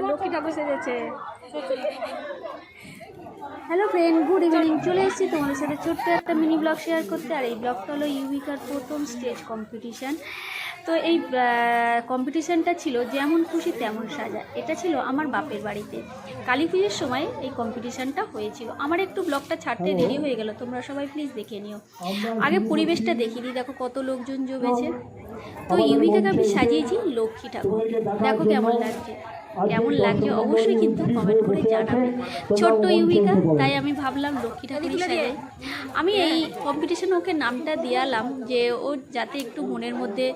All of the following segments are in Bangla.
লক্ষ্মী ঠাকুর সেজেছে। Hello friend, good evening. চলে এসেছি তোমাদের সাথে ছোট্ট একটা মিনি ব্লগ শেয়ার করতে। আর এই ব্লগটা হলো ইউবিকার প্রথম স্টেজ কম্পিটিশান। তো এই কম্পিটিশানটা ছিল যেমন খুশি তেমন সাজা। এটা ছিল আমার বাপের বাড়িতে কালী পুজোর সময় এই কম্পিটিশানটা হয়েছিল। আমার একটু ব্লগটা ছাড়তে দেরি হয়ে গেল, তোমরা সবাই প্লিজ দেখে নিও। আগে পরিবেশটা দেখিয়ে দিই, দেখো কত লোকজন জমেছে। তো ইউবিকাকে আমি সাজিয়েছি লক্ষ্মী ঠাকুর, দেখো কেমন লাগছে। কেমন লাগছে অবশ্যই কিন্তু কমেন্ট করে জানাবে। ছোট্ট ইউবিকা, তাই আমি ভাবলাম লক্ষ্মী ঠাকুরই সাজাই। আমি এই কম্পিটিশনে ওকে নামটা দিয়ালাম যে ও যাতে একটু মনের মধ্যে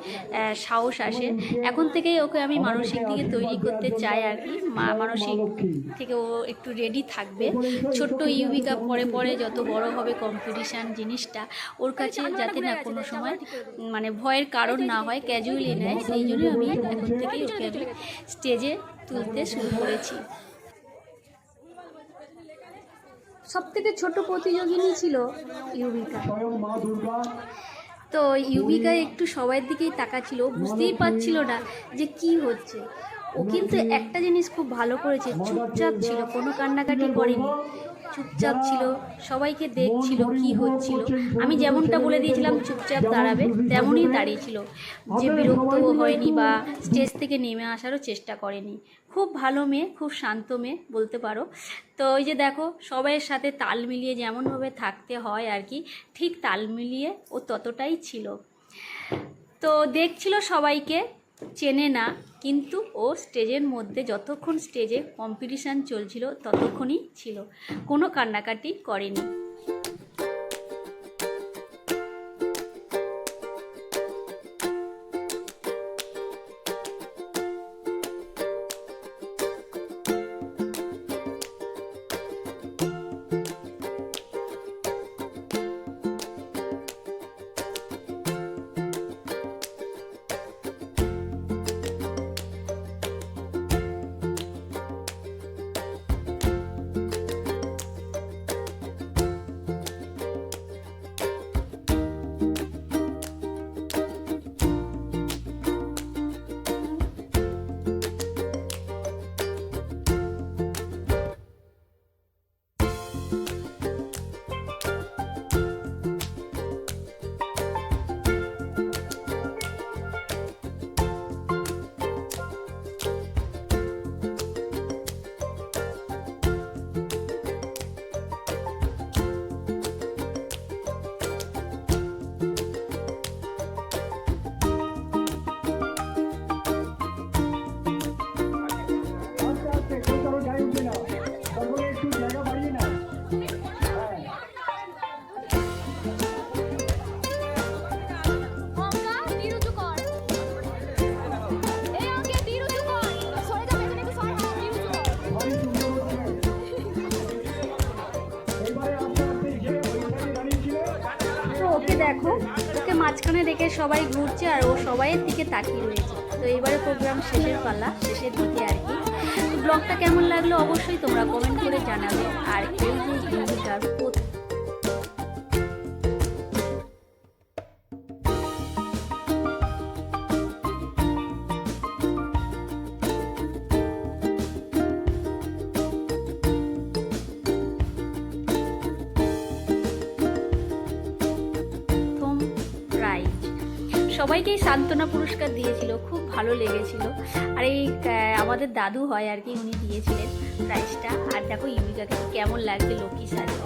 সাহস আসে। এখন থেকেই ওকে আমি মানসিক দিকে তৈরি করতে চাই আর কি। মানসিক থেকে ও একটু রেডি থাকবে। ছোট্ট ইউবিকা পরে পরে যত বড় হবে কম্পিটিশান জিনিসটা ওর কাছে যাতে না কোনো সময় মানে ভয়ের কারণ না হয়, ক্যাজুয়ালি নেয়। সেই জন্য আমি এখন থেকেই ওকে আমি স্টেজে তুলতে শুরু করেছি। সব থেকে ছোট প্রতিযোগিনী ছিল ইউবিকা। তো ইউবিকা একটু সবার দিকেই তাকাচ্ছিল, বুঝতেই পারছিল না যে কি হচ্ছে। ও কিন্তু একটা জিনিস খুব ভালো করেছে, চুপচাপ ছিল, কোনো কান্নাকাটি করেনি, চুপচাপ ছিল, সবাইকে দেখছিল কি হচ্ছিল। আমি যেমনটা বলে দিয়েছিলাম চুপচাপ দাঁড়াবে, তেমনই দাঁড়িয়েছিল, যে বিরক্ত হয়নি বা স্টেজ থেকে নেমে আসারও চেষ্টা করেনি। খুব ভালো মেয়ে, খুব শান্ত মেয়ে বলতে পারো। তো ওই যে দেখো সবাইয়ের সাথে তাল মিলিয়ে যেমনভাবে থাকতে হয় আর কি, ঠিক তাল মিলিয়ে ও ততটাই ছিল। তো দেখছিল সবাইকে, চেনে না, কিন্তু ও স্টেজের মধ্যে যতক্ষণ স্টেজে কম্পিটিশান চলছিল ততক্ষণই ছিল, কোনো কান্নাকাটি করেনি। ওকে দেখো, ওকে মাঝখানে রেখে সবাই ঘুরছে আর ও সবাইয়ের দিকে তাকিয়ে রয়েছে। তো এবারে প্রোগ্রাম শেষের পালা, শেষের দিকে আর কি। ব্লগটা কেমন লাগলো অবশ্যই তোমরা কমেন্ট করে জানাবে। আর এই যে ইউবিকার সবাইকেই সান্ত্বনা পুরস্কার দিয়েছিল, খুব ভালো লেগেছিল। আর এই আমাদের দাদু হয় আর কি, উনি দিয়েছিলেন প্রাইজটা। আর দেখো ইউবিকাকে কেমন লাগছে লক্ষ্মী সাজে,